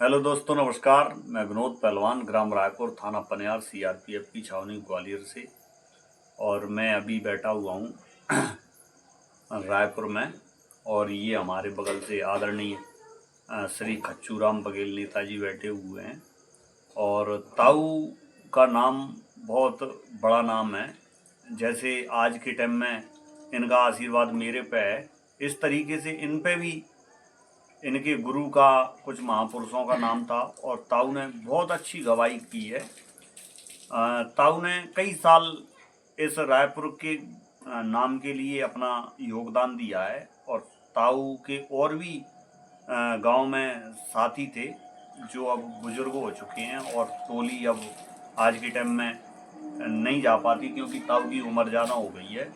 Hello दोस्तों, नमस्कार। मैं विनोद पहलवान, ग्राम रायपुर, थाना पनियार, सीआरपीएफ की छावनी ग्वालियर से। और मैं अभी बैठा हुआ हूँ रायपुर में। और ये हमारे बगल से आदरणीय श्री खच्चूराम बघेल नेताजी बैठे हुए हैं। और ताऊ का नाम बहुत बड़ा नाम है। जैसे आज के टाइम में इनका आशीर्वाद मेरे पे है, इस तरीके से इन पे भी इनके गुरु का, कुछ महापुरुषों का नाम था। और ताऊ ने बहुत अच्छी गवाही की है। ताऊ ने कई साल इस रायपुर के नाम के लिए अपना योगदान दिया है। और ताऊ के और भी गांव में साथी थे जो अब बुजुर्ग हो चुके हैं। और टोली अब आज के टाइम में नहीं जा पाती क्योंकि ताऊ की उम्र ज़्यादा हो गई है।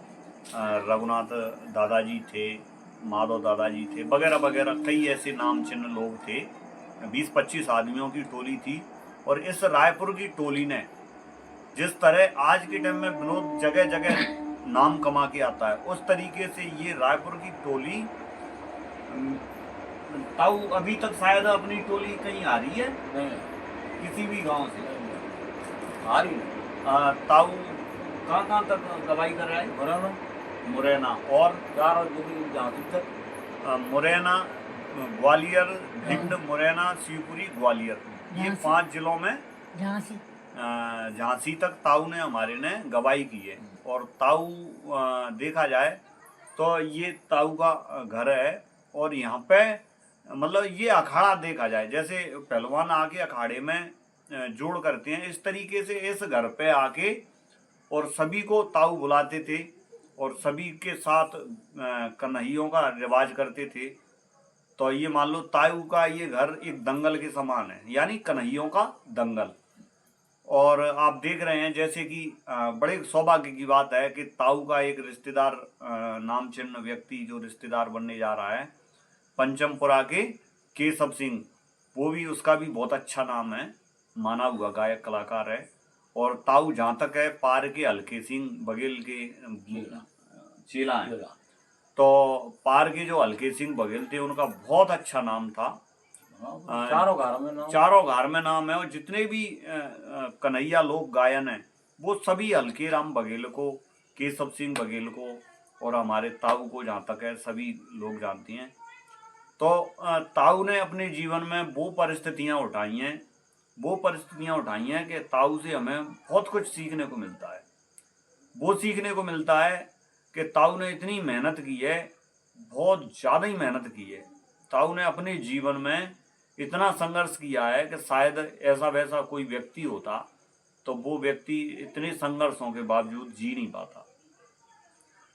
रघुनाथ दादाजी थे, माधव दादाजी थे, वगैरह वगैरह कई ऐसे नाम चिन्ह लोग थे। 20-25 आदमियों की टोली थी। और इस रायपुर की टोली ने जिस तरह आज के टाइम में विनोद जगह जगह नाम कमा के आता है, उस तरीके से ये रायपुर की टोली, ताऊ अभी तक शायद अपनी टोली कहीं आ रही है नहीं, किसी भी गांव से आ रही है। ताऊ कहाँ तक गवाही कर रहा है? मुरैना मुरैना और चार झांसी तक। मुरैना, ग्वालियर, भिंड, मुरैना, शिवपुरी, ग्वालियर, ये 5 जिलों में झांसी तक ताऊ ने हमारे ने गवाही की है। और ताऊ देखा जाए तो ये ताऊ का घर है। और यहाँ पे मतलब ये अखाड़ा देखा जाए, जैसे पहलवान आके अखाड़े में जोड़ करते हैं, इस तरीके से इस घर पे आके और सभी को ताऊ बुलाते थे और सभी के साथ कन्हैयों का रिवाज करते थे। तो ये मान लो ताऊ का ये घर एक दंगल के समान है, यानी कन्हैयों का दंगल। और आप देख रहे हैं जैसे कि बड़े सौभाग्य की बात है कि ताऊ का एक रिश्तेदार, नाम चिन्ह व्यक्ति जो रिश्तेदार बनने जा रहा है, पंचमपुरा के केशव सिंह, वो भी, उसका भी बहुत अच्छा नाम है, माना हुआ गायक कलाकार है। और ताऊ जहाँ तक है पार के हल्के सिंह बघेल के चेला हैं। तो पार के जो हल्के सिंह बघेल थे उनका बहुत अच्छा नाम था। चारों घर में नाम है। और जितने भी कन्हैया लोग गायन है वो सभी हल्के राम बघेल को, केशव सिंह बघेल को और हमारे ताऊ को जहाँ तक है सभी लोग जानते हैं। तो ताऊ ने अपने जीवन में वो परिस्थितियाँ उठाई हैं कि ताऊ से हमें बहुत कुछ सीखने को मिलता है। वो सीखने को मिलता है कि ताऊ ने इतनी मेहनत की है, बहुत ज़्यादा ही मेहनत की है। ताऊ ने अपने जीवन में इतना संघर्ष किया है कि शायद ऐसा वैसा कोई व्यक्ति होता तो वो व्यक्ति इतने संघर्षों के बावजूद जी नहीं पाता।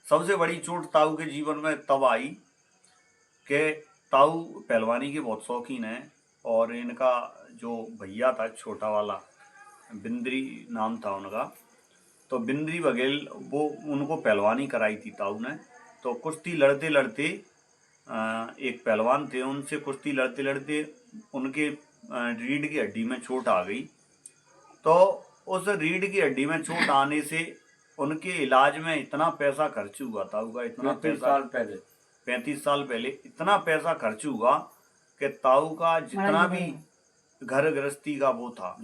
सबसे बड़ी चोट ताऊ के जीवन में तब आई कि ताऊ पहलवानी के बहुत शौकीन हैं। और इनका जो भैया था छोटा वाला, बिंद्री नाम था उनका, तो बिंद्री बघेल, वो उनको पहलवानी कराई थी ताऊ ने। तो कुश्ती लड़ते लड़ते एक पहलवान थे, उनसे कुश्ती लड़ते लड़ते उनके रीढ़ की हड्डी में चोट आ गई। तो उस रीढ़ की हड्डी में चोट आने से उनके इलाज में इतना पैसा खर्च हुआ, ताऊ का इतना पैसा, 35 साल पहले इतना पैसा खर्च हुआ कि ताऊ का जितना भी घर गृहस्थी का वो था,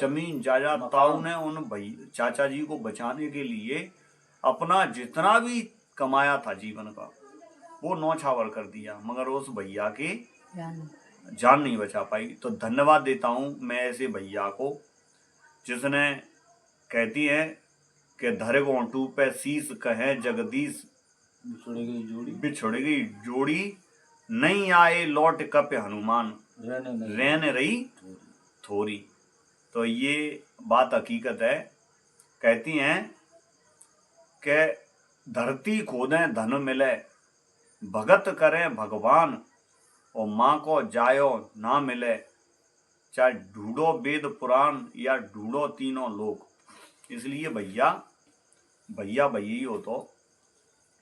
जमीन जायदाद, ताऊ ने उन भाई चाचा जी को बचाने के लिए अपना जितना भी कमाया था जीवन का वो नौछावर कर दिया, मगर उस भैया के जान नहीं बचा पाई। तो धन्यवाद देता हूँ मैं ऐसे भैया को, जिसने, कहती है कि धरे गोंटू पे शीश कहे जगदीश, बिछुड़ गई जोड़ी, नहीं आए लौट कप हनुमान, रहने रही थोरी। तो ये बात हकीकत है। कहती हैं कि धरती खोदें धन मिले, भगत करें भगवान, और माँ को जायो ना मिले, चाहे ढूंढो वेद पुराण या ढूंढो तीनों लोक। इसलिए भैया भैया ही हो।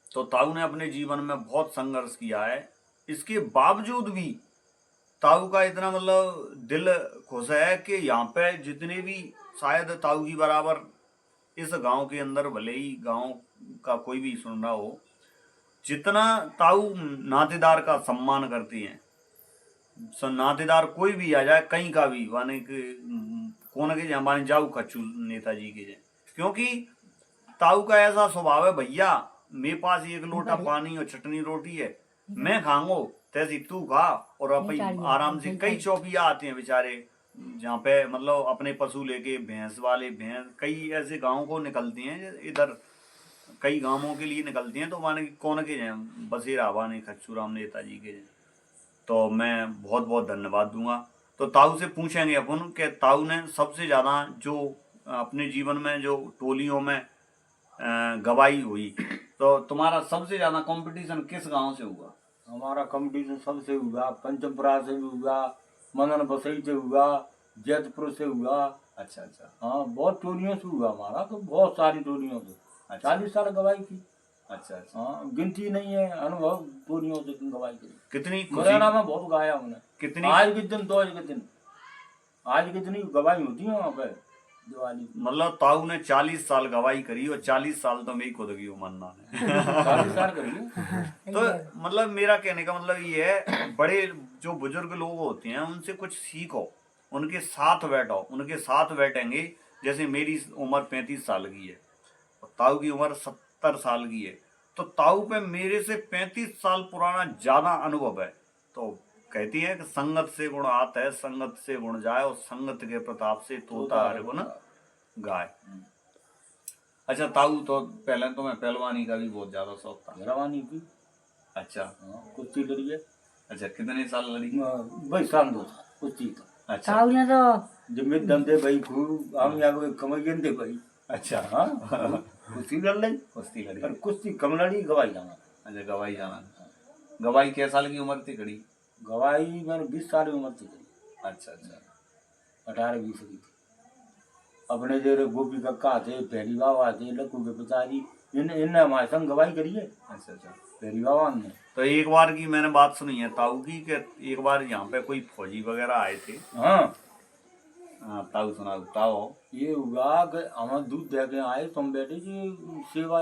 तो ताऊ ने अपने जीवन में बहुत संघर्ष किया है। इसके बावजूद भी ताऊ का इतना मतलब दिल खुश है कि यहाँ पे जितने भी, शायद ताऊ की बराबर इस गांव के अंदर, भले ही गांव का कोई भी सुन रहा हो, जितना ताऊ नातेदार का सम्मान करते हैं नातेदार कोई भी आ जाए कहीं का भी माने कि कौन के जहाँ माने जाऊ कच्चू नेताजी के जय, क्योंकि ताऊ का ऐसा स्वभाव है भैया मेरे पास एक लोटा पानी और चटनी रोटी है, मैं खाऊंगो तैसी तू खा। और अपनी आराम से कई चौकिया आते हैं बेचारे जहाँ पे मतलब अपने पशु लेके भैंस वाले भैंस कई ऐसे गाँव को निकलते हैं इधर, कई गांवों के लिए निकलती हैं तो माने कौन के जाए बसेरा बाने खच्चूराम नेताजी के जाए। तो मैं बहुत बहुत धन्यवाद दूंगा। तो ताऊ से पूछेंगे अपन कि ताऊ ने सबसे ज़्यादा जो अपने जीवन में जो टोलियों में गवाही हुई, तो तुम्हारा सबसे ज़्यादा कंपटीशन किस गांव से हुआ? हमारा कंपटीशन सबसे हुआ, पंचमपुरा से भी हुआ, मदन बसई से हुआ, जैतपुर से हुआ। अच्छा अच्छा। हाँ बहुत टोलियों से हुआ हमारा, तो बहुत सारी टोलियों से। अच्छा। 40 साल गवाही की। अच्छा अच्छा। हाँ गिनती नहीं है, अनुभव टोलियों से गवाही की। कितनी मुरैना में बहुत गाया हमने। कितनी आज के दिन तो आज के दिन ही गवाही होती है वहाँ पे दिवाली। मतलब ताऊ ने 40 साल गवाही करी और 40 साल तो मेरी खुद की उम्र ना है 40 साल करी। तो मतलब मेरा कहने का मतलब ये है बड़े जो बुजुर्ग लोग होते हैं उनसे कुछ सीखो, उनके साथ बैठो, उनके साथ बैठेंगे। जैसे मेरी उम्र 35 साल की है और ताऊ की उम्र 70 साल की है, तो ताऊ पे मेरे से 35 साल पुराना ज्यादा अनुभव है। तो कहती है कि संगत से गुण आता है, संगत से गुण जाए, और संगत के प्रताप से तोता हर गुण गाय। अच्छा ताऊ, तो पहले तो मैं पहलवानी का भी बहुत ज्यादा शौक था। पहलवानी की। अच्छा। कुश्ती लड़ी है। अच्छा कितने साल लड़ी? भाई साल 2 साल कुश्ती तो। अच्छा। ताऊ ने तो जमीन दंदे भाई खूब हम यहाँ कमैन दे भाई। अच्छा। हाँ कुश्ती लड़ ली। कुश्ती लड़ी। और कुश्ती कम लड़ी, गवाही जाना। अच्छा गवाही जाना। गवाही क्या साल की उम्र थी कड़ी? गवाही मैंने 20 साल की उम्र थी करी। अच्छा अच्छा। 18-20 की थी। अपने जो गोपी कक्का थे, पहली बाबा थे, लक्कू के पिताजी, इनने हमारे संग गवाही करी है। अच्छा अच्छा। पहली बाबा ने। तो एक बार की मैंने बात सुनी है ताऊ की कि एक बार यहाँ पे कोई फौजी वगैरह आए थे। हाँ ताऊ सुना ताऊ। ये हुआ कि हम दूध दे के आए, तुम बैठे जी सेवा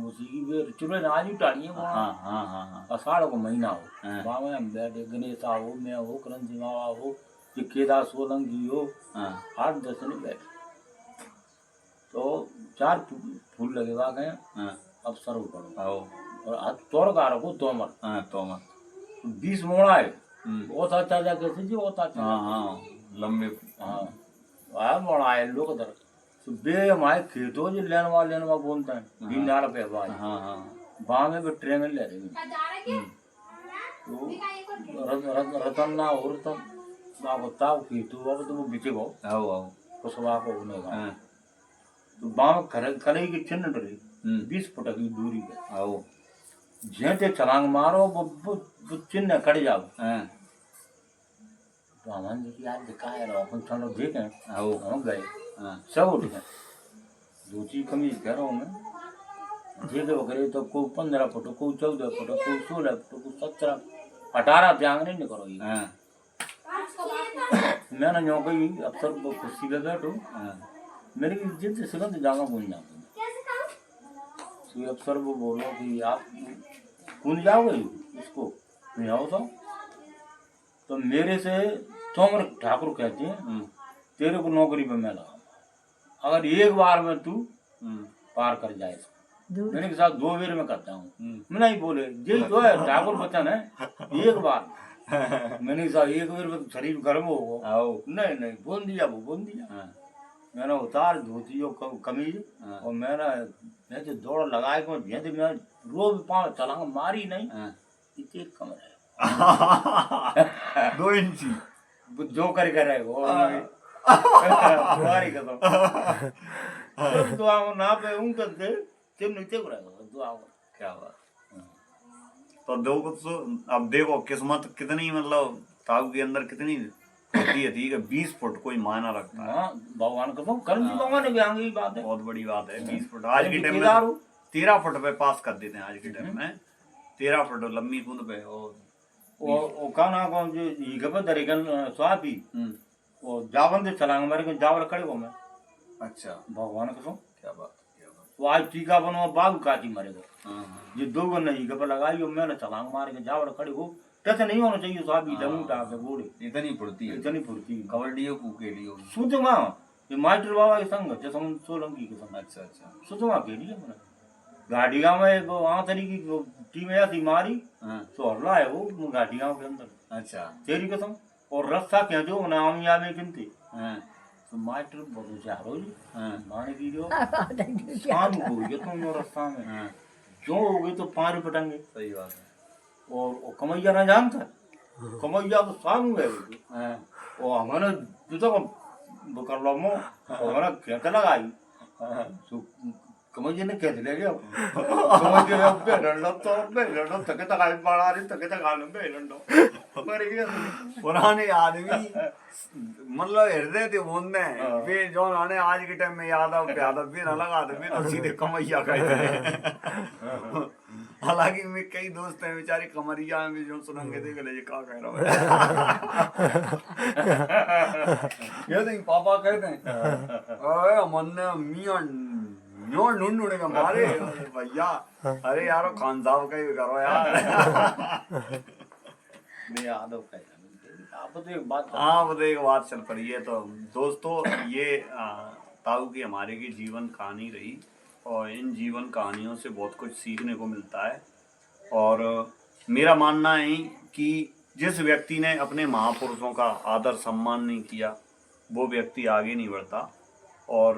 उसी की बेर चुने आज उठानी है। हाँ हाँ हाँ हाँ। आषाढ़ को महीना हो, हाँ। वहाँ में हम बैठे, गणेशा हो, मैं हो, करण सिंह हो, ये केदार सोलंकी हो, हाँ 8-10 ने बैठे। तो 4 फूल लगे हुआ गए। हाँ। अब सर्व करो आओ। और हाथ तोड़ का रखो तोमर। हाँ तोमर। 20 मोड़ा है। बहुत अच्छा जा कैसे जी, बहुत अच्छा। हाँ हाँ लंबे। हाँ वह मोड़ा है लोग उधर तो बे हमारे खेतों जो लेनवा बोलते हैं दीनदार पे आवाज। हाँ हाँ। वहाँ में भी ट्रेन ले रही तो रतन ना हो, रतन ना होता खेतों अब तो वो बिचे गो। आओ आओ। कुशवा को होने का। हाँ। तो वहाँ खड़े की चिन्ह डरी 20 फुट की दूरी पे। आओ। जेते छलांग मारो वो चिन्ह खड़े जाओ। हाँ। तो हमारे देखिए यार दिखा है अपन चलो देखें। आओ। हम गए। हाँ। सब उठ गए। धोती कमीज कह रहा हूँ मैं। देखे वगैरह तो कोई 15 फुट, कोई 14 फुट, कोई 16 फुट, कोई 17, 18 त्यांग नहीं निकलो ये। हाँ। मैंने न्यों कही अफसर को कुर्सी पे बैठो। हाँ। मेरी इज्जत से सुगंध जागा कौन जाऊँ। तो अफसर को बोलो कि आप कौन जाओगे इसको नहीं आओ तो मेरे से तोमर ठाकुर कहते हैं तेरे को नौकरी पे मैं लगा, अगर एक बार में तू पार कर जाए। मैंने के साथ 2 बेर में करता हूँ। मैं नहीं बोले यही तो है ठाकुर वचन है, एक बार। मैंने कहा एक बेर में शरीर गर्म होगा। नहीं नहीं बोल दिया, वो बोल दिया। मैंने उतार धोती और कमीज और मैं तो दौड़ लगाए मैं रोज 5 छलांग मारी नहीं। इतने कम है 2 इंची जो कर रहे वो मारी दुआ ना पे उनके नीचे को दुआ। क्या बात। तो अब देखो किस्मत कितनी मतलब ताऊ के अंदर कितनी होती थी कि 20 फुट कोई मायना रखता है। हाँ भगवान को करण जी भगवान ने भी आगे बात है, बहुत बड़ी बात है। 20 फुट आज के टाइम में 13 फुट पे पास कर देते हैं। आज के टाइम में 13 फुट लंबी कूद पे वो कहना को जो ये दरेगन स्वापी वो जावन दे छलांग मारे को जावर खड़े को मैं। अच्छा भगवान को क्या बात। वो आज टीका बनो बाग काटी मरेगा। ये 2 गन नहीं गप लगाई और मैंने छलांग मार के जावर खड़े को टच नहीं होना चाहिए साहब इधर उठा के घोड़े इतनी फुर्ती है, इतनी फुर्ती कबड्डी के लिए। सुचमा ये मास्टर बाबा के संग जैसे हम सोलंकी के संग अच्छा अच्छा। सुचमा के लिए मैंने गाड़िया में एक वहाँ तरीके की टीम ऐसी मारी हाँ तो हल्ला है वो गाड़िया के अंदर अच्छा। तेरी कसम और रस्सा क्या जो नाम याद है किनते हाँ तो मास्टर बहुत होशियार जी हाँ माने की जो शान हो गया तुम वो रस्सा में हाँ जो हो गए तो पार पटंगे सही बात है। और कमैया ना जानता कमैया तो शान हुए हाँ और हमारे जो वो कर लो मो हमारा खेत लगाई हाँ तो कमैया ने खेत ले लिया कमैया बेलड़ो तके तक आई बाड़ा रही तके तक आलम बेलड़ो मर गया पुराने आदमी मतलब हृदय थे बोलते हैं हाँ। वे जो आने आज के टाइम में याद भी ना लगा दे भी तो सीधे कमैया कहते। हालांकि मैं कई दोस्त हैं बेचारे कमरिया में भी जो सुनेंगे देख ले ये क्या कह रहा है। ये नहीं पापा कहते हैं अरे मन मियां नो ढूंढने का मारे भैया अरे यारो खान साहब का ही करो यार। नहीं आदो का आप तो एक बात हाँ मतलब एक बात चल पड़ी है। तो दोस्तों ये ताऊ की हमारे की जीवन कहानी रही और इन जीवन कहानियों से बहुत कुछ सीखने को मिलता है। और मेरा मानना है कि जिस व्यक्ति ने अपने महापुरुषों का आदर सम्मान नहीं किया वो व्यक्ति आगे नहीं बढ़ता। और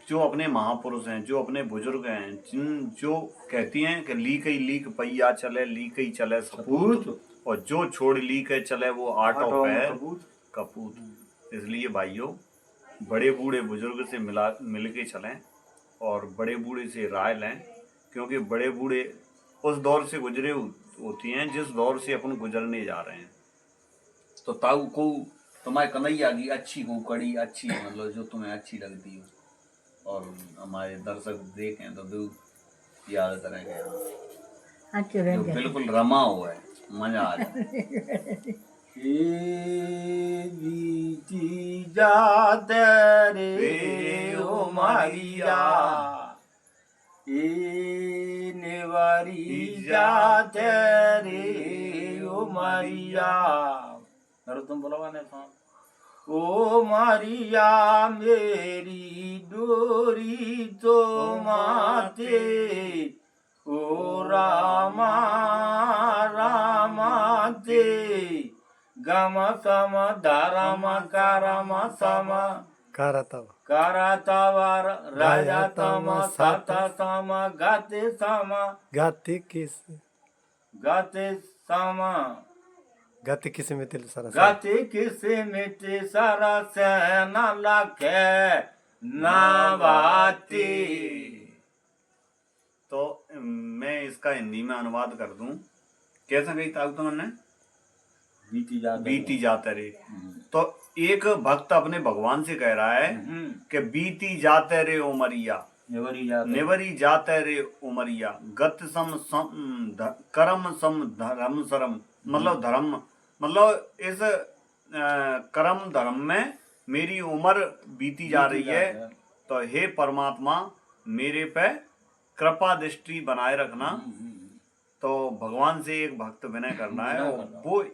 जो अपने महापुरुष हैं जो अपने बुजुर्ग हैं जिन जो कहती हैं कि लीक पहिया चले लीक ही चले सपूत और जो छोड़ लीक है चले वो आटो पैर कपूत। इसलिए भाइयों बड़े बूढ़े बुजुर्ग से मिल के चलें और बड़े बूढ़े से राय लें क्योंकि बड़े बूढ़े उस दौर से गुजरे होती हैं जिस दौर से अपन गुजरने जा रहे हैं। तो ताऊ को तुम्हारे कन्हैया की अच्छी को कड़ी अच्छी मतलब जो तुम्हें अच्छी लगती हो और हमारे दर्शक देखें तो दो याद करेंगे जो बिल्कुल रमा हुआ है मजा आ जाए। बीती जाते रे ओ मारिया नेवारी जाते रे ओ मारिया तुम बोला ने ओ मारिया मेरी डोरी तो माते ओ रामा रामाते गम सम धरम करम सम करतवर राजा तम सत सम गति सम गाते किस गति सम गाते किस में तिल सारा गति किसे मिटे सारा सेना लखे नावाती। तो मैं इसका हिंदी में अनुवाद कर दूं कैसा गई ताऊ तुमने बीती जाते रे। तो एक भक्त अपने भगवान से कह रहा है कि बीती जाते रे उमरिया नेवरी जाते रे उमरिया गत सम करम सम धर्म सरम मतलब धर्म मतलब इस कर्म धर्म में मेरी उम्र बीती जा रही है। तो हे परमात्मा मेरे पे कृपा दृष्टि बनाए रखना। तो भगवान से एक भक्त विनय करना है। वो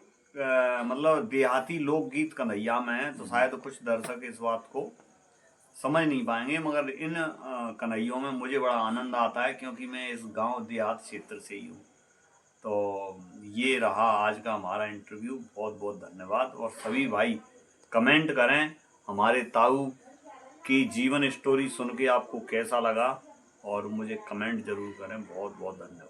मतलब देहाती लोकगीत कन्हैया में है तो शायद कुछ दर्शक इस बात को समझ नहीं पाएंगे मगर इन कन्हैयों में मुझे बड़ा आनंद आता है क्योंकि मैं इस गांव देहात क्षेत्र से ही हूँ। तो ये रहा आज का हमारा इंटरव्यू। बहुत बहुत धन्यवाद। और सभी भाई कमेंट करें हमारे ताऊ की जीवन स्टोरी सुन के आपको कैसा लगा और मुझे कमेंट जरूर करें। बहुत बहुत धन्यवाद।